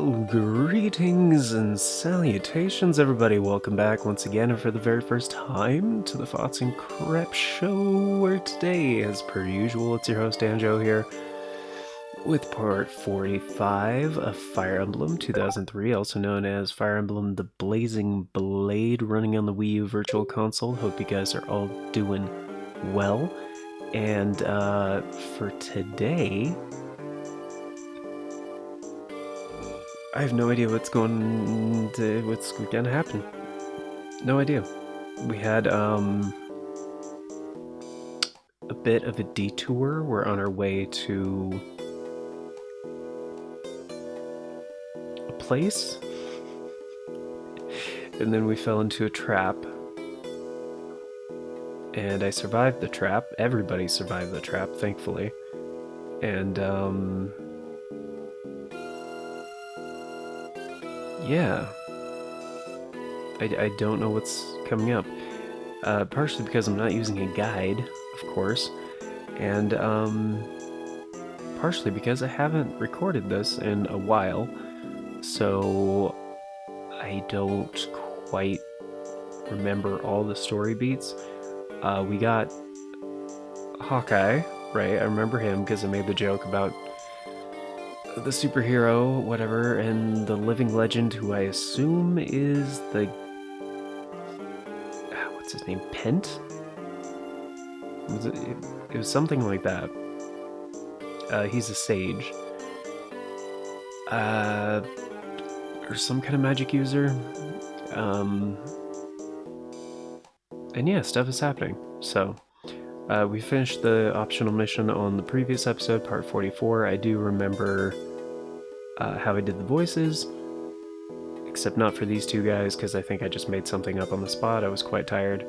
Well, greetings and salutations, everybody. Welcome back once again, and for the very first time, to the Thoughts and Crep Show, where today, as per usual, it's your host, Anjo, here, with part 45 of Fire Emblem 2003, also known as Fire Emblem The Blazing Blade, running on the Wii U Virtual Console. Hope you guys are all doing well. And for today, I have no idea what's gonna happen. No idea. We had a bit of a detour. We're on our way to a place, and then we fell into a trap. And I survived the trap. Everybody survived the trap, thankfully. And yeah, I don't know what's coming up. Partially because I'm not using a guide, of course, and partially because I haven't recorded this in a while, so I don't quite remember all the story beats. We got Hawkeye, right? I remember him because I made the joke about the superhero, whatever, and the living legend, who I assume is the... what's his name? Pent? It was something like that. He's a sage. Or some kind of magic user. And yeah, stuff is happening. So, we finished the optional mission on the previous episode, part 44. I do remember how I did the voices, except not for these two guys, because I think I just made something up on the spot. I was quite tired.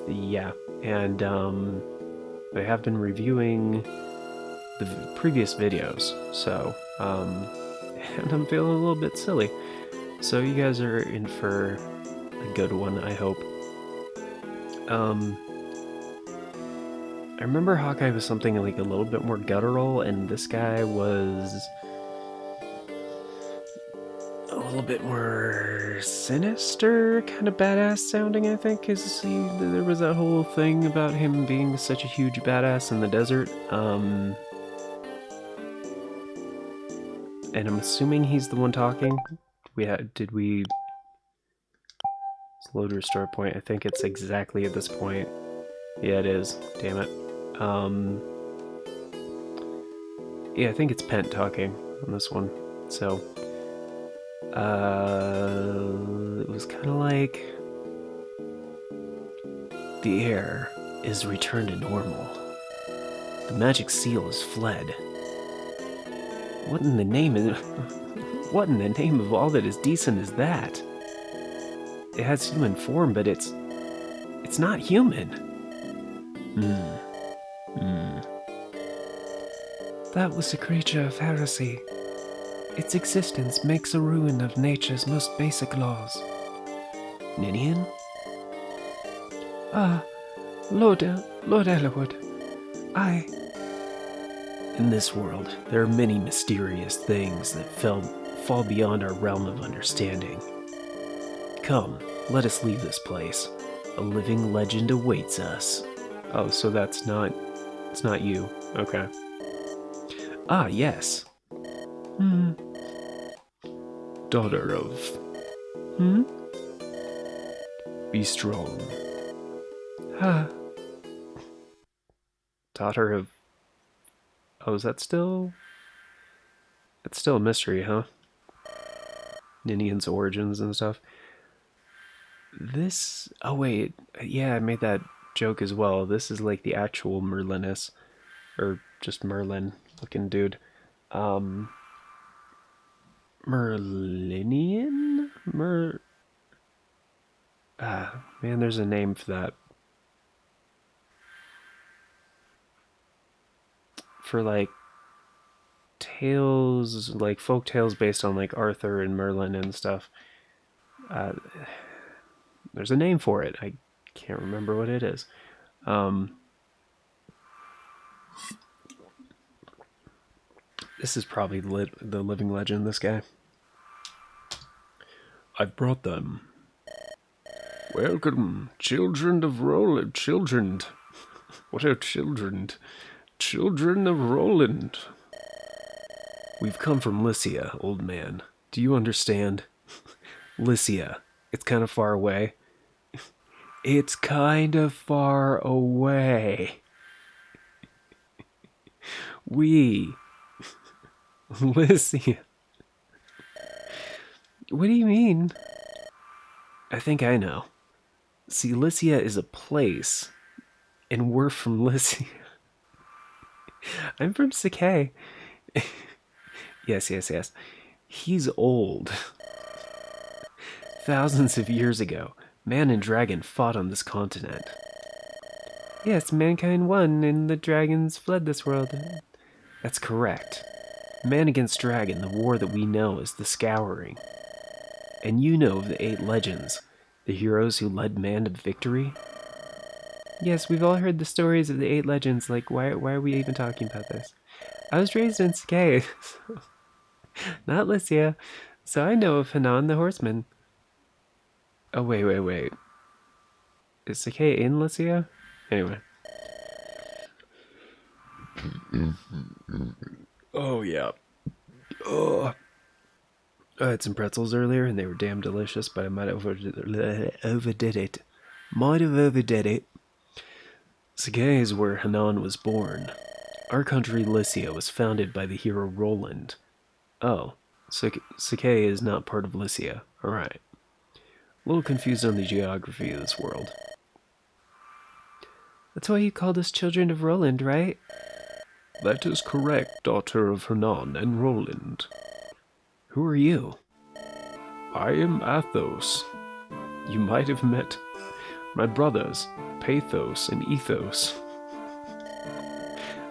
Yeah, and I have been reviewing the previous videos, so, and I'm feeling a little bit silly. So you guys are in for a good one, I hope. I remember Hawkeye was something like a little bit more guttural, and this guy was a little bit more sinister, kind of badass sounding, I think, because there was that whole thing about him being such a huge badass in the desert. And I'm assuming he's the one talking. Did we... It's load restore point. I think it's exactly at this point. Yeah, it is. Damn it. Yeah, I think it's Pent talking on this one. So, it was kind of like... The air is returned to normal. The magic seal has fled. What in the name of all that is decent is that? It has human form, but it's not human. That was a creature of heresy. Its existence makes a ruin of nature's most basic laws. Ninian? Lord Ellerwood, In this world, there are many mysterious things that fall beyond our realm of understanding. Come, let us leave this place. A living legend awaits us. Oh, so it's not you. Okay. Ah, yes. Daughter of... Be strong. Daughter of... Oh, is that still... It's still a mystery, huh? Ninian's origins and stuff. This... Oh, wait. Yeah, I made that joke as well. This is like the actual Merlinus. Or just Merlin-looking dude. Merlinian? Man, there's a name for that. For, like, tales, like, folk tales based on, like, Arthur and Merlin and stuff. There's a name for it. I can't remember what it is. This is probably the living legend, this guy. I've brought them. Welcome, children of Roland. Children. What are children? Children of Roland. We've come from Lycia, old man. Do you understand? Lycia. It's kind of far away. It's kind of far away. We. Lycia. What do you mean? I think I know. See, Lycia is a place, and we're from Lycia. I'm from Sakai. Yes. He's old. Thousands of years ago, man and dragon fought on this continent. Yes, mankind won, and the dragons fled this world. That's correct. Man against dragon, the war that we know as the Scouring. And you know of the 8 legends, the heroes who led man to victory? Yes, we've all heard the stories of the 8 legends, like, why are we even talking about this? I was raised in Sakai, not Lycia, so I know of Hanan the Horseman. Oh, wait. Is Sakai in Lycia? Anyway. Oh, yeah. Oh. I had some pretzels earlier, and they were damn delicious, but I might have overdid it. Sakai is where Hanan was born. Our country, Lycia, was founded by the hero Roland. Oh, Sakai is not part of Lycia. Alright. A little confused on the geography of this world. That's why you called us children of Roland, right? That is correct, daughter of Hanan and Roland. Who are you? I am Athos. You might have met my brothers, Pathos and Ethos.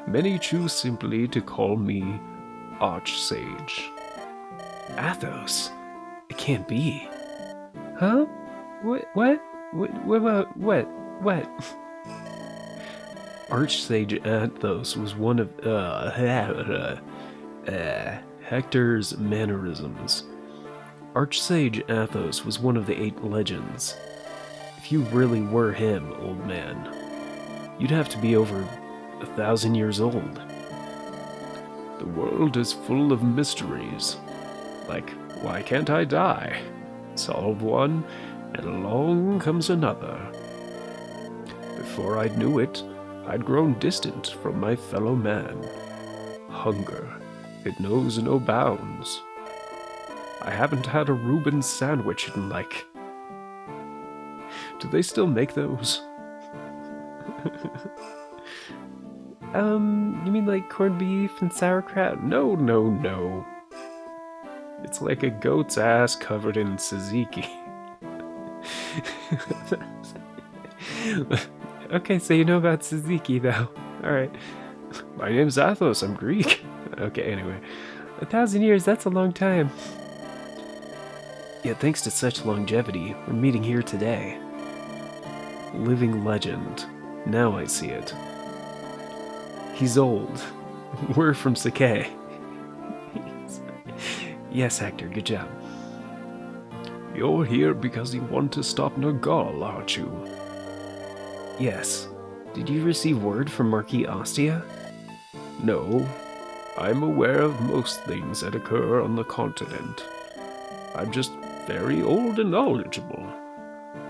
Many choose simply to call me Archsage. Athos? It can't be. Huh? What? Archsage Athos was one of Hector's mannerisms. Archsage Athos was one of the 8 legends. If you really were him, old man, you'd have to be over 1,000 years old. The world is full of mysteries. Like, why can't I die? Solve one, and along comes another. Before I knew it, I'd grown distant from my fellow man. Hunger, it knows no bounds. I haven't had a Reuben sandwich in like... Do they still make those? You mean like corned beef and sauerkraut? No. It's like a goat's ass covered in tzatziki. Okay, so you know about tzatziki, though. Alright. My name's Athos, I'm Greek. Okay, anyway. 1,000 years, that's a long time. Yet thanks to such longevity, we're meeting here today. Living legend. Now I see it. He's old. We're from Sakai. Yes, Hector, good job. You're here because you want to stop Nergal, aren't you? Yes. Did you receive word from Marquis Ostia? No. I'm aware of most things that occur on the continent. I'm just very old and knowledgeable.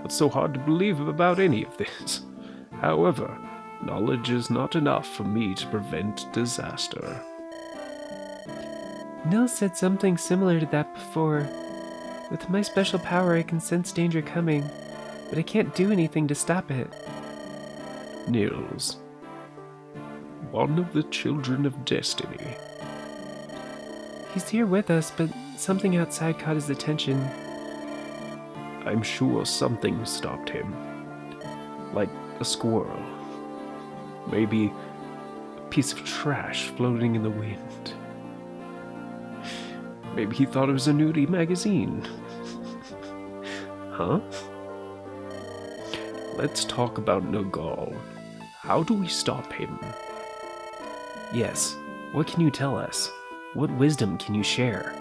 What's so hard to believe about any of this? However, knowledge is not enough for me to prevent disaster. Nils said something similar to that before. With my special power, I can sense danger coming, but I can't do anything to stop it. Nils, one of the children of destiny. He's here with us, but something outside caught his attention. I'm sure something stopped him. Like a squirrel. Maybe a piece of trash floating in the wind. Maybe he thought it was a nudie magazine. Huh? Let's talk about Nergal. How do we stop him? Yes, what can you tell us? What wisdom can you share?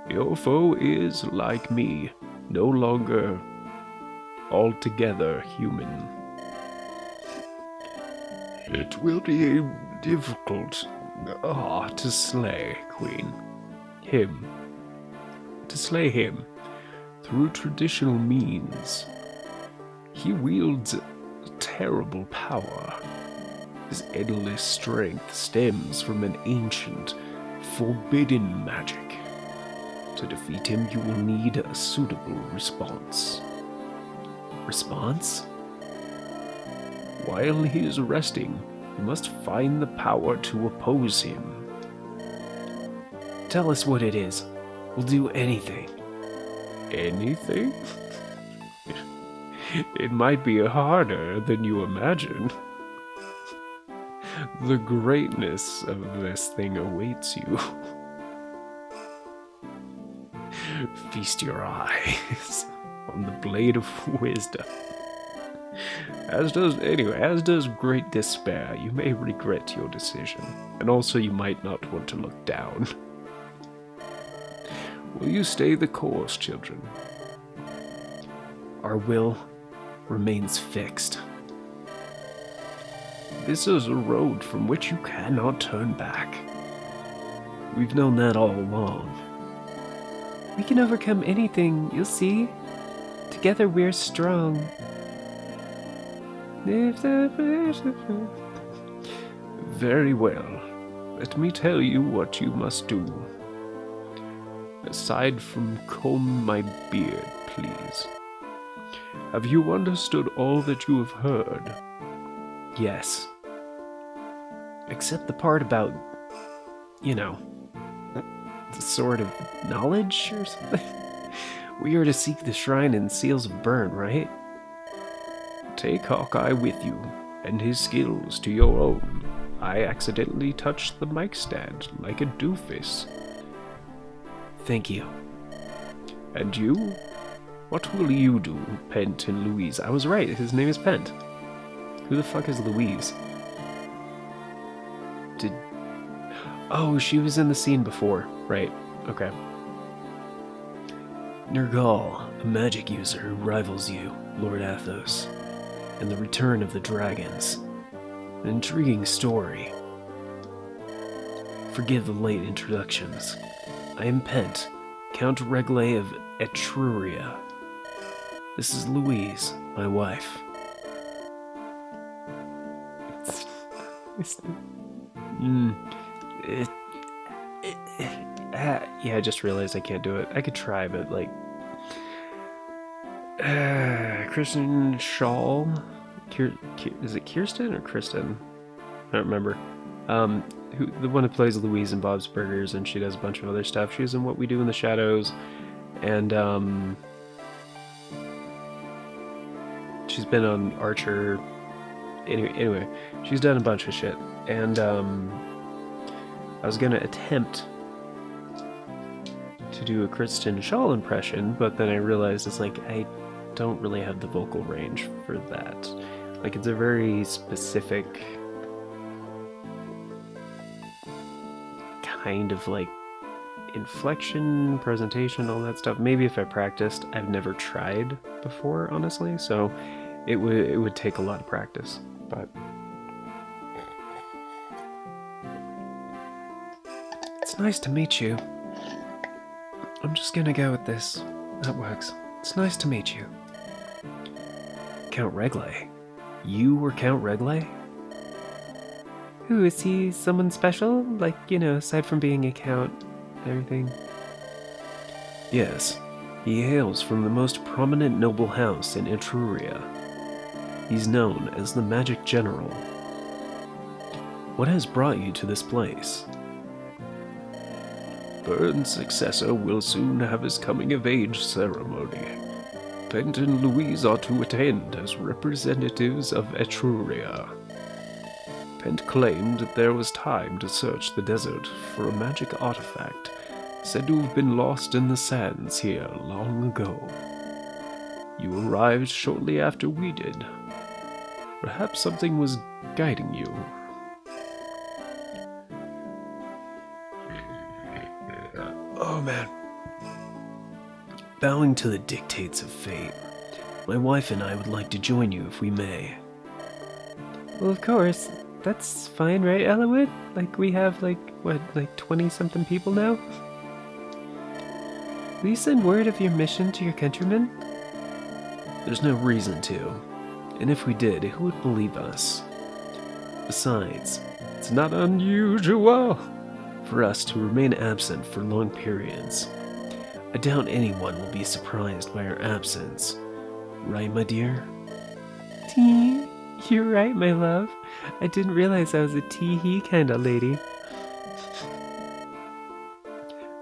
Your foe is, like me, no longer altogether human. It will be difficult to slay, Queen. To slay him through traditional means. He wields terrible power. His endless strength stems from an ancient, forbidden magic. To defeat him, you will need a suitable response. Response? While he is resting, you must find the power to oppose him. Tell us what it is. We'll do anything. Anything? It might be harder than you imagine. The greatness of this thing awaits you. Feast your eyes on the blade of wisdom. As does great despair. You may regret your decision, and also you might not want to look down. Will you stay the course, children? Our will remains fixed. This is a road from which you cannot turn back. We've known that all along. We can overcome anything, you'll see. Together we're strong. Very well. Let me tell you what you must do. Aside from comb my beard, please. Have you understood all that you have heard? Yes. Except the part about, the sort of knowledge or something. We are to seek the shrine and seals of burn, right? Take Hawkeye with you, and his skills to your own. I accidentally touched the mic stand like a doofus. Thank you. And you? What will you do, Pent and Louise? I was right, his name is Pent. Who the fuck is Louise? Oh, she was in the scene before. Right, okay. Nergal, a magic user who rivals you, Lord Athos, and the return of the dragons. An intriguing story. Forgive the late introductions. I am Pent, Count Reglay of Etruria. This is Louise, my wife. Yeah, I just realized I can't do it. I could try, but Kristen Shaw? Is it Kirsten or Kristen? I don't remember. The one who plays Louise in Bob's Burgers, and she does a bunch of other stuff. She's in What We Do in the Shadows, and she's been on Archer. Anyway, she's done a bunch of shit, and I was gonna attempt to do a Kristen Shaw impression, but then I realized it's like I don't really have the vocal range for that. Like, it's a very specific kind of like inflection, presentation, all that stuff. Maybe if I practiced. I've never tried before, honestly, so it would take a lot of practice. But it's nice to meet you. I'm just gonna go with this. That works. It's nice to meet you. Count Reglay? You were Count Reglay? Who, is he someone special? Like, aside from being a count, everything? Yes, he hails from the most prominent noble house in Etruria. He's known as the Magic General. What has brought you to this place? Burn's successor will soon have his coming-of-age ceremony. Pent and Louise are to attend as representatives of Etruria. Pent claimed that there was time to search the desert for a magic artifact said to have been lost in the sands here long ago. You arrived shortly after we did. Perhaps something was guiding you. Oh man. Bowing to the dictates of fate, my wife and I would like to join you if we may. Well, of course. That's fine, right, Elwood? Like, we have, like 20-something people now? Will you send word of your mission to your countrymen? There's no reason to. And if we did, who would believe us? Besides, it's not unusual for us to remain absent for long periods. I doubt anyone will be surprised by our absence. Right, my dear? Tee, you're right, my love. I didn't realize I was a tee-hee kind of lady.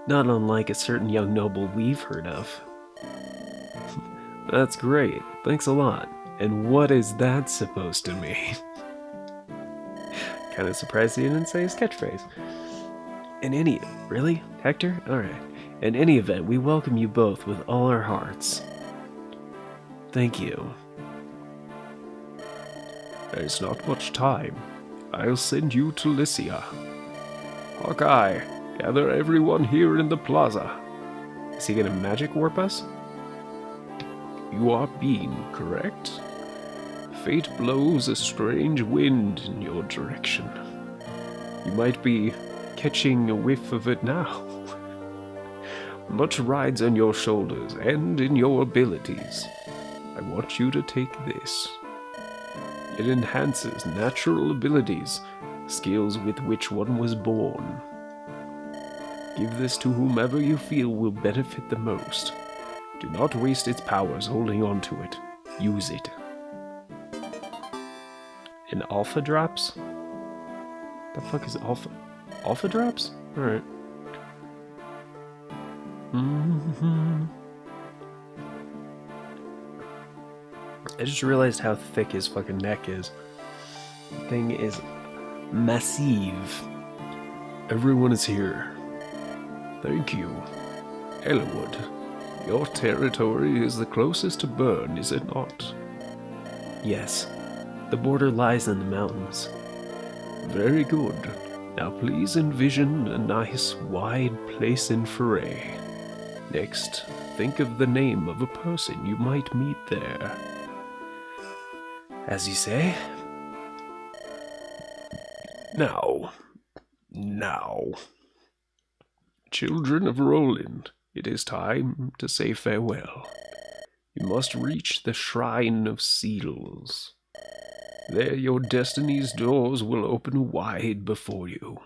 Not unlike a certain young noble we've heard of. That's great. Thanks a lot. And what is that supposed to mean? Kind of surprised he didn't say his catchphrase. Really? Hector? Alright. In any event, we welcome you both with all our hearts. Thank you. There's not much time. I'll send you to Lycia. Hawkeye, gather everyone here in the plaza. Is he gonna magic warp us? You are Bean, correct? Fate blows a strange wind in your direction. You might be catching a whiff of it now. Much rides on your shoulders and in your abilities. I want you to take this. It enhances natural abilities, skills with which one was born. Give this to whomever you feel will benefit the most. Do not waste its powers holding on to it. Use it. And alpha drops? The fuck is alpha? Alpha drops? Alright. I just realized how thick his fucking neck is. The thing is massive. Everyone is here. Thank you. Elwood, your territory is the closest to Bern, is it not? Yes. The border lies in the mountains. Very good. Now please envision a nice, wide place in Foray. Next, think of the name of a person you might meet there. As you say. Now. Children of Roland, it is time to say farewell. You must reach the Shrine of Seals. There your destiny's doors will open wide before you.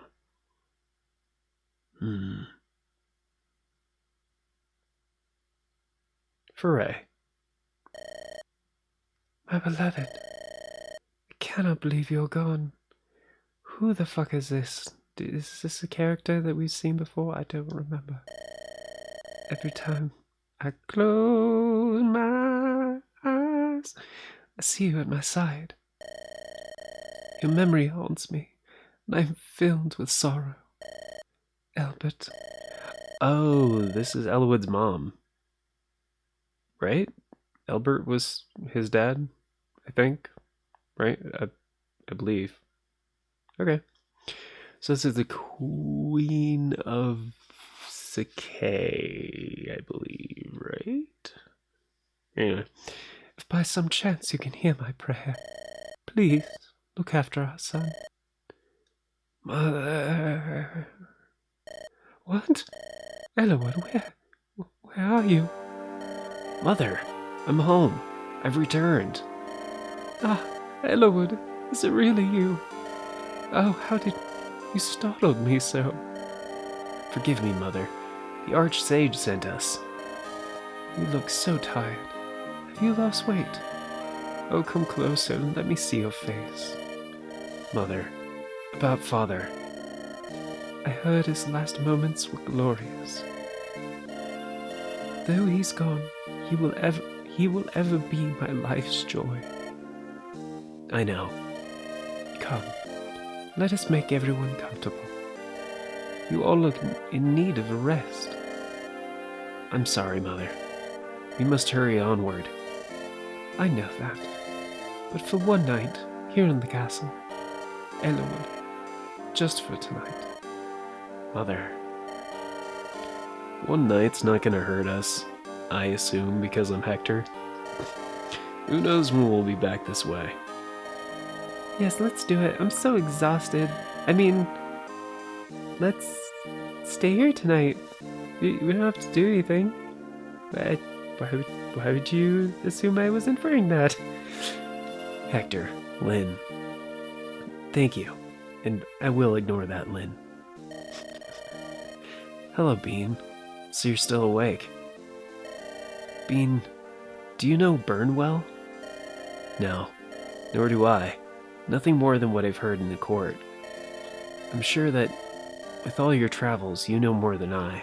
Foray. My beloved, I cannot believe you're gone. Who the fuck is this? Is this a character that we've seen before? I don't remember. Every time I close my eyes, I see you at my side. Your memory haunts me, and I'm filled with sorrow. Albert. Oh, this is Elwood's mom. Right? Albert was his dad, I think. Right? I believe. Okay. So this is the Queen of Sakay, I believe, right? Anyway. If by some chance you can hear my prayer, please look after our son. Mother. What? Elwood, where are you? Mother, I'm home. I've returned. Ah, Elwood, is it really you? Oh, how did you startled me so? Forgive me, Mother. The Archsage sent us. You look so tired. Have you lost weight? Oh, come closer and let me see your face. Mother, about Father. I heard his last moments were glorious. Though he's gone, he will ever be my life's joy. I know. Come, let us make everyone comfortable. You all look in need of a rest. I'm sorry, Mother. We must hurry onward. I know that. But for one night, here in the castle, Elwood, just for tonight. Mother. One night's not gonna hurt us, I assume, because I'm Hector. Who knows when we'll be back this way? Yes, let's do it. I'm so exhausted. I mean, let's stay here tonight. We don't have to do anything. But why would you assume I was inferring that? Hector, Lynn, thank you. And I will ignore that, Lynn. Hello, Bean. So you're still awake. Bean, do you know Burnwell? No, nor do I. Nothing more than what I've heard in the court. I'm sure that with all your travels, you know more than I.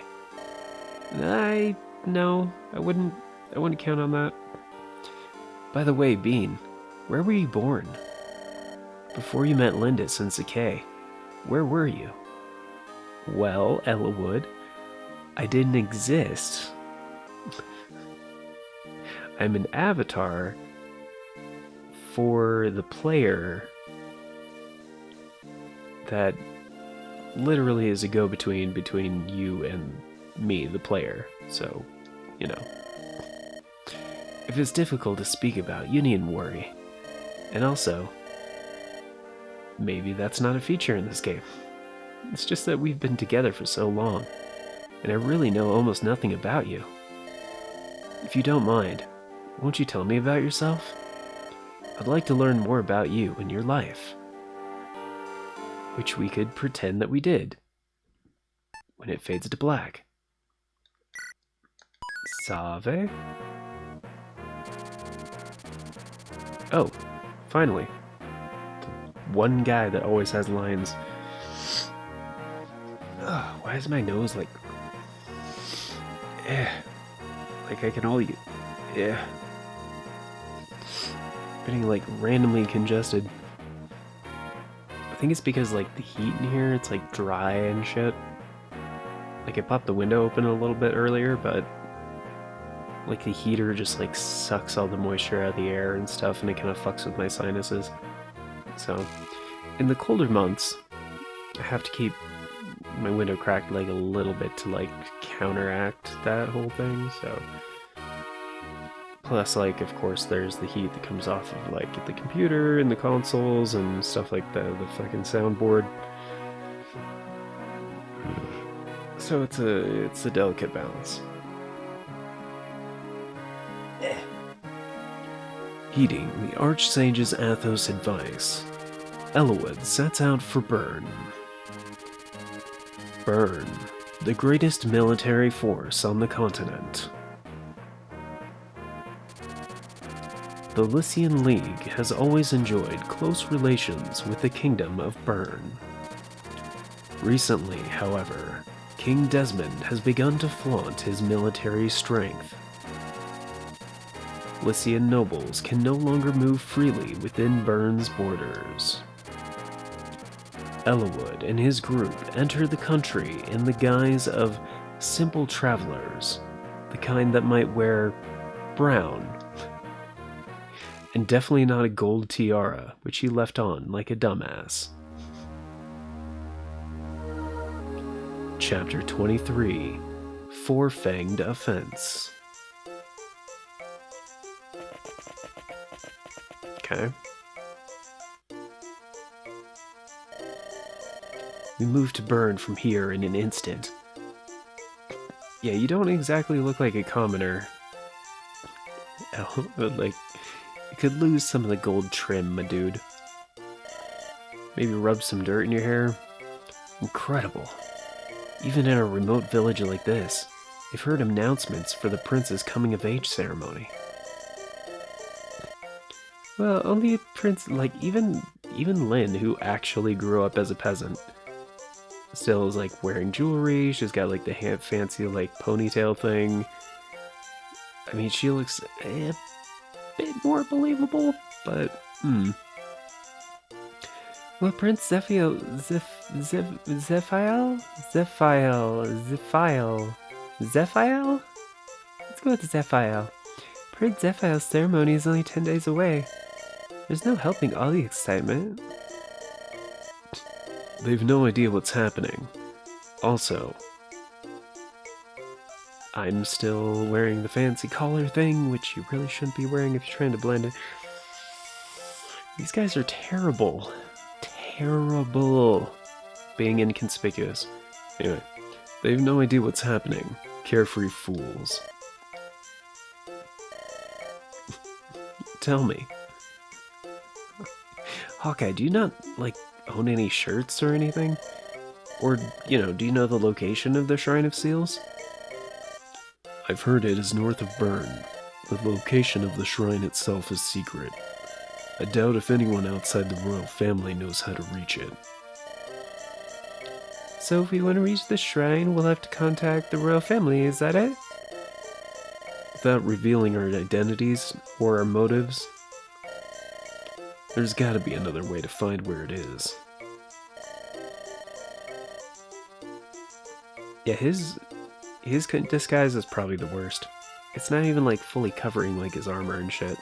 No, I wouldn't count on that. By the way, Bean, where were you born? Before you met Lindis and Sakay, where were you? Well, Ellawood, I didn't exist. I'm an avatar for the player that literally is a go-between between you and me, the player. So, you know. If it's difficult to speak about, you needn't worry. And also, maybe that's not a feature in this game. It's just that we've been together for so long, and I really know almost nothing about you. If you don't mind, won't you tell me about yourself? I'd like to learn more about you and your life. Which we could pretend that we did. When it fades to black. Save? Oh, finally. The one guy that always has lines. Ugh, why is my nose like... Like I can only... Getting like randomly congested. I think it's because like the heat in here, it's like dry and shit. Like I popped the window open a little bit earlier, but like the heater just like sucks all the moisture out of the air and stuff, and it kind of fucks with my sinuses. So in the colder months, I have to keep my window cracked like a little bit to like counteract that whole thing. So plus, like, of course, there's the heat that comes off of like the computer and the consoles and stuff like the fucking soundboard. So it's a delicate balance. Heeding the Archsage's Athos advice, Ellawood sets out for Bern. Bern, the greatest military force on the continent. The Lycian League has always enjoyed close relations with the Kingdom of Bern. Recently, however, King Desmond has begun to flaunt his military strength. Lycian nobles can no longer move freely within Bern's borders. Ellawood and his group enter the country in the guise of simple travelers, the kind that might wear brown. And definitely not a gold tiara, which he left on like a dumbass. Chapter 23, Four-Fanged Offense. Okay. We move to Bern from here in an instant. Yeah, you don't exactly look like a commoner. But like, you could lose some of the gold trim, my dude. Maybe rub some dirt in your hair. Incredible. Even in a remote village like this, they've heard announcements for the prince's coming-of-age ceremony. Well, only a prince, like, even Lynn, who actually grew up as a peasant, still is, like, wearing jewelry. She's got, like, the fancy, like, ponytail thing. I mean, she looks a bit more believable, but, Well, Prince Zephiel... Zephiel? Let's go with Zephiel. Prince Zephiel's ceremony is only 10 days away. There's no helping all the excitement. They've no idea what's happening. Also, I'm still wearing the fancy collar thing, which you really shouldn't be wearing if you're trying to blend it. These guys are terrible. Terrible. Being inconspicuous. Anyway, they have no idea what's happening. Carefree fools. Tell me. Hawkeye, do you not, like, own any shirts or anything? Or, do you know the location of the Shrine of Seals? I've heard it is north of Bern. The location of the shrine itself is secret. I doubt if anyone outside the royal family knows how to reach it. So if we want to reach the shrine, we'll have to contact the royal family, is that it? Without revealing our identities or our motives, there's gotta be another way to find where it is. Yeah, his disguise is probably the worst. It's not even like fully covering like his armor and shit.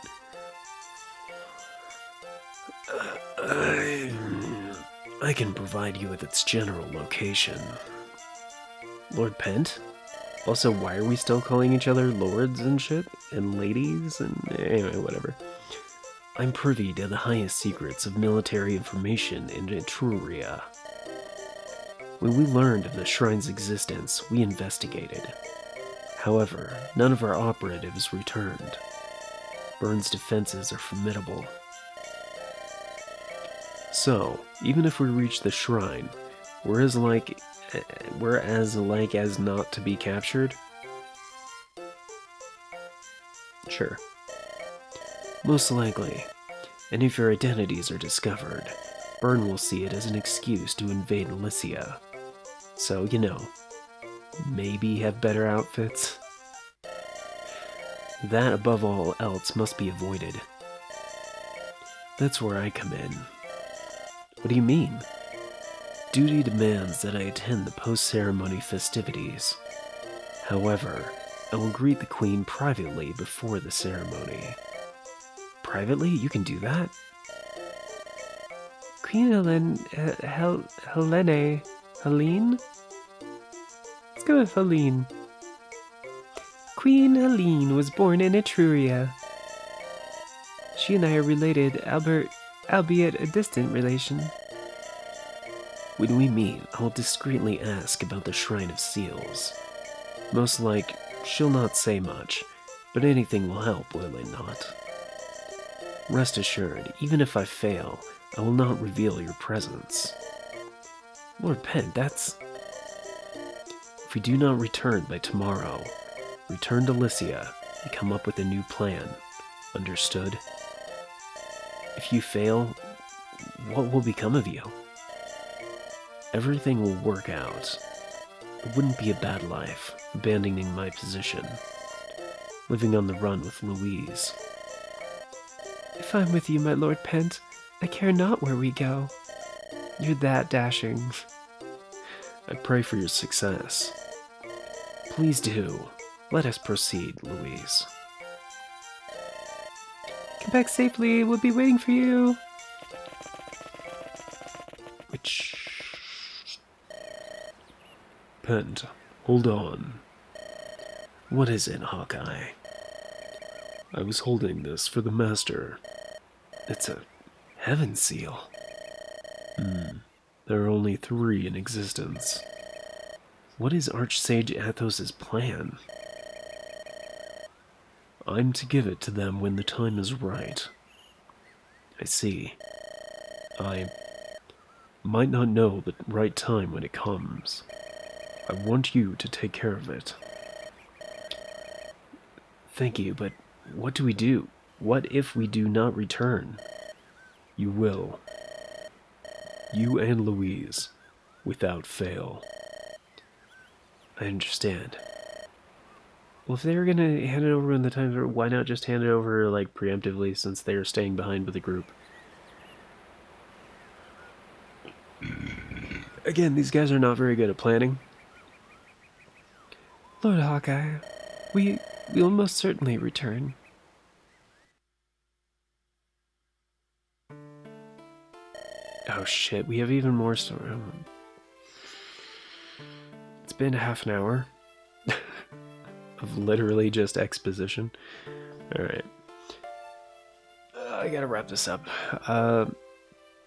I can provide you with its general location. Lord Pent? Also, why are we still calling each other lords and shit? And ladies? And anyway, whatever. I'm privy to the highest secrets of military information in Etruria. When we learned of the shrine's existence, we investigated. However, none of our operatives returned. Bern's defenses are formidable. So, even if we reach the shrine, we're as like as not to be captured? Sure. Most likely. And if your identities are discovered, Bern will see it as an excuse to invade Elysia. So, maybe have better outfits. That, above all else, must be avoided. That's where I come in. What do you mean? Duty demands that I attend the post-ceremony festivities. However, I will greet the Queen privately before the ceremony. Privately? You can do that? Queen Helene? Let's go with Helene. Queen Helene was born in Etruria. She and I are related, albeit a distant relation. When we meet, I will discreetly ask about the Shrine of Seals. Most like, she'll not say much, but anything will help, will it not? Rest assured, even if I fail, I will not reveal your presence. Lord Pent, that's... If we do not return by tomorrow, return to Elysia and come up with a new plan. Understood? If you fail, what will become of you? Everything will work out. It wouldn't be a bad life, abandoning my position, living on the run with Louise. If I'm with you, my Lord Pent, I care not where we go. You're that dashing. I pray for your success. Please do. Let us proceed, Louise. Come back safely, we'll be waiting for you. Pent, hold on. What is it, Hawkeye? I was holding this for the Master. It's a heaven seal. There are only 3 in existence. What is Archsage Athos's plan? I'm to give it to them when the time is right. I see. I might not know the right time when it comes. I want you to take care of it. Thank you, but what do we do? What if we do not return? You will. You and Louise, without fail. I understand. Well, if they were gonna hand it over when the time's right, why not just hand it over, like, preemptively, since they are staying behind with the group? Again, these guys are not very good at planning. Lord Hawkeye, we'll most certainly return. Oh shit, we have even more story. It's been half an hour. of literally just exposition. Alright. I gotta wrap this up.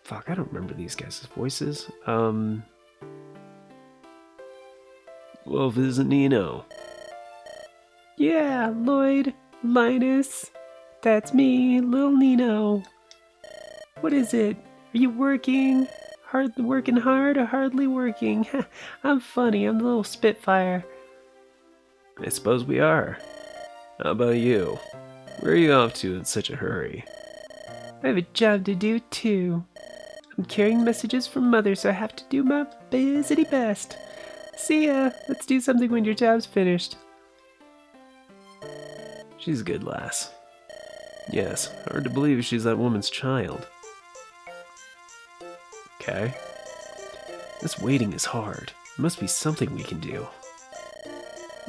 Fuck, I don't remember these guys' voices. Wolf isn't Nino. Yeah, Lloyd, Linus. That's me, little Nino. What is it? Are you working? Working hard or hardly working? I'm funny, I'm the little Spitfire. I suppose we are. How about you? Where are you off to in such a hurry? I have a job to do too. I'm carrying messages from Mother, so I have to do my busy best. See ya. Let's do something when your job's finished. She's a good lass. Yes, hard to believe she's that woman's child. Okay. This waiting is hard. There must be something we can do.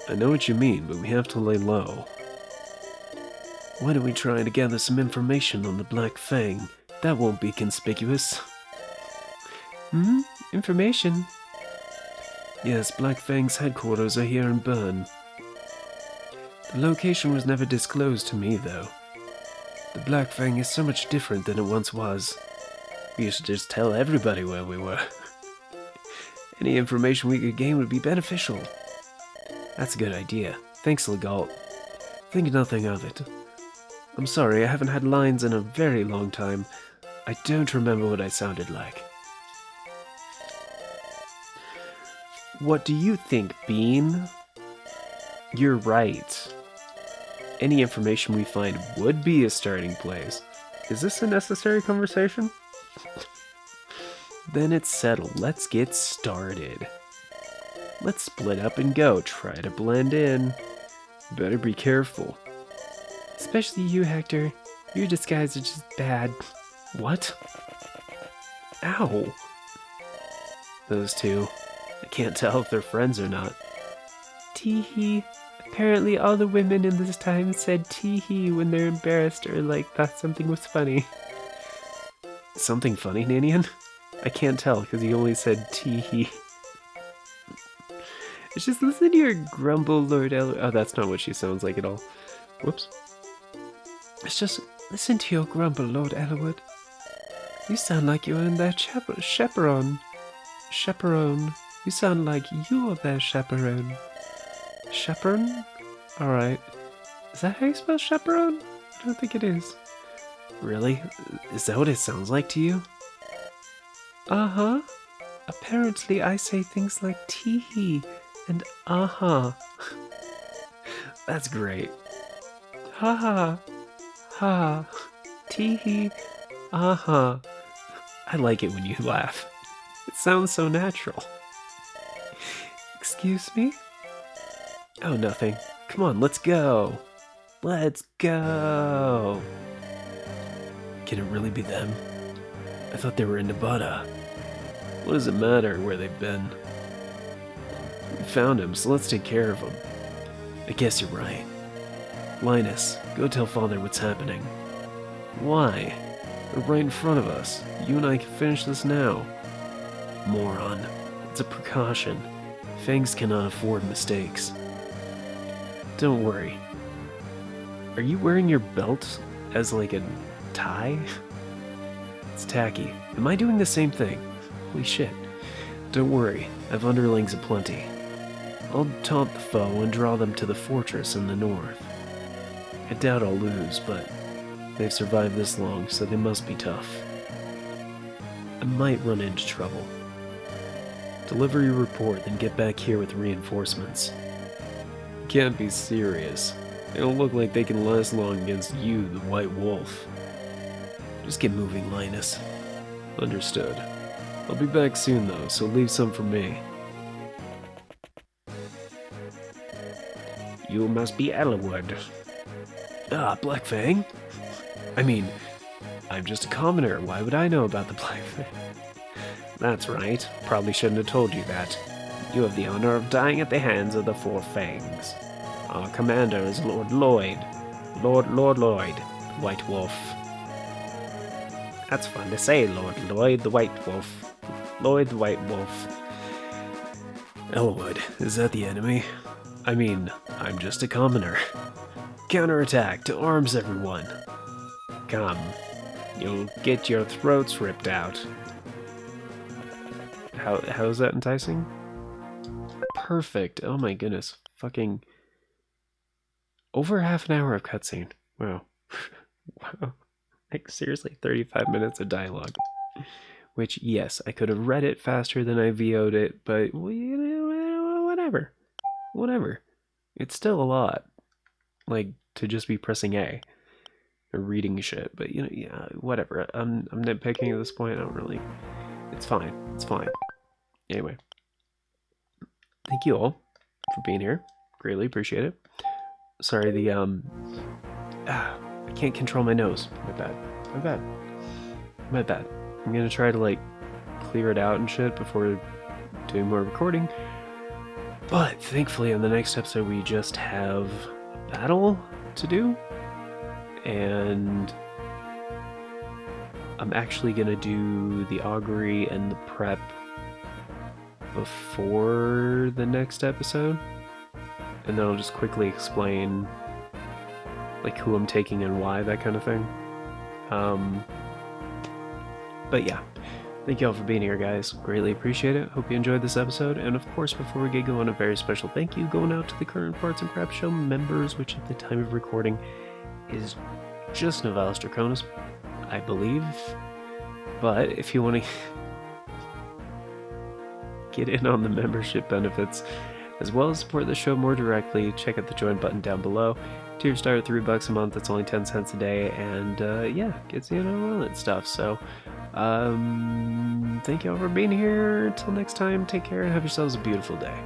I know what you mean, but we have to lay low. Why don't we try to gather some information on the Black Fang? That won't be conspicuous. Information? Yes, Black Fang's headquarters are here in Bern. The location was never disclosed to me, though. The Black Fang is so much different than it once was. We used to just tell everybody where we were. Any information we could gain would be beneficial. That's a good idea. Thanks, Legault. Think nothing of it. I'm sorry, I haven't had lines in a very long time. I don't remember what I sounded like. What do you think, Bean? You're right. Any information we find would be a starting place. Is this a necessary conversation? Then it's settled. Let's get started. Let's split up and go. Try to blend in. Better be careful. Especially you, Hector. Your disguise is just bad. What? Ow. Those two. I can't tell if they're friends or not. Tee-hee. Apparently all the women in this time said tee-hee when they're embarrassed or like thought something was funny. Something funny, Nanian? I can't tell because he only said tee-hee. It's just listen to your grumble, Lord Elwood. Oh, that's not what she sounds like at all. Whoops. It's just listen to your grumble, Lord Elwood. You sound like you're in their chaperone. Chaperone. You sound like you're their chaperone. Chaperone? Alright. Is that how you spell chaperone? I don't think it is. Really? Is that what it sounds like to you? Uh-huh. Apparently I say things like tee-hee and uh-huh. That's great. Ha-ha. Ha. Tee-hee. Uh-huh. I like it when you laugh. It sounds so natural. Excuse me? Oh, nothing. Come on, let's go. Let's go. Can it really be them? I thought they were in Nevada. What does it matter where they've been? We found him, so let's take care of him. I guess you're right. Linus, go tell Father what's happening. Why? They're right in front of us. You and I can finish this now. Moron. It's a precaution. Fangs cannot afford mistakes. Don't worry. Are you wearing your belt as like a tie? It's tacky. Am I doing the same thing? Holy shit. Don't worry, I've underlings aplenty. I'll taunt the foe and draw them to the fortress in the north. I doubt I'll lose, but they've survived this long, so they must be tough. I might run into trouble. Deliver your report, then get back here with reinforcements. You can't be serious. They don't look like they can last long against you, the White Wolf. Just get moving, Linus. Understood. I'll be back soon, though, so leave some for me. You must be Elwood. Ah, Black Fang? I mean, I'm just a commoner. Why would I know about the Black Fang? That's right. Probably shouldn't have told you that. You have the honor of dying at the hands of the Four Fangs. Our commander is Lord Lloyd. Lord Lloyd, White Wolf. That's fun to say, Lord Lloyd the White Wolf. Lloyd the White Wolf. Elwood, is that the enemy? I mean, I'm just a commoner. Counterattack to arms, everyone. Come, you'll get your throats ripped out. How is that enticing? Perfect. Oh my goodness. Fucking over half an hour of cutscene. Wow. Wow. Like seriously, 35 minutes of dialogue. Which, yes, I could have read it faster than I VO'd it, but well, you know, whatever. Whatever. It's still a lot. Like, to just be pressing A or reading shit, but you know, yeah, whatever. I'm nitpicking at this point. I don't really. It's fine. It's fine. Anyway, thank you all for being here. Greatly appreciate it. Sorry, I can't control my nose. My bad. My bad. My bad. I'm gonna try to like clear it out and shit before doing more recording. But thankfully, in the next episode, we just have a battle to do, and I'm actually gonna do the augury and the prep before the next episode, and then I'll just quickly explain like who I'm taking and why, that kind of thing. But yeah, thank you all for being here, guys. Greatly appreciate it. Hope you enjoyed this episode. And of course, before we get going, a very special thank you going out to the current Parts and Crap Show members, which at the time of recording is just Novalis Draconis, I believe. But if you want to get in on the membership benefits, as well as support the show more directly, check out the join button down below. Tier start at $3 a month, that's only 10 cents a day, and yeah, gets you all that stuff. So thank you all for being here. Until next time, take care and have yourselves a beautiful day.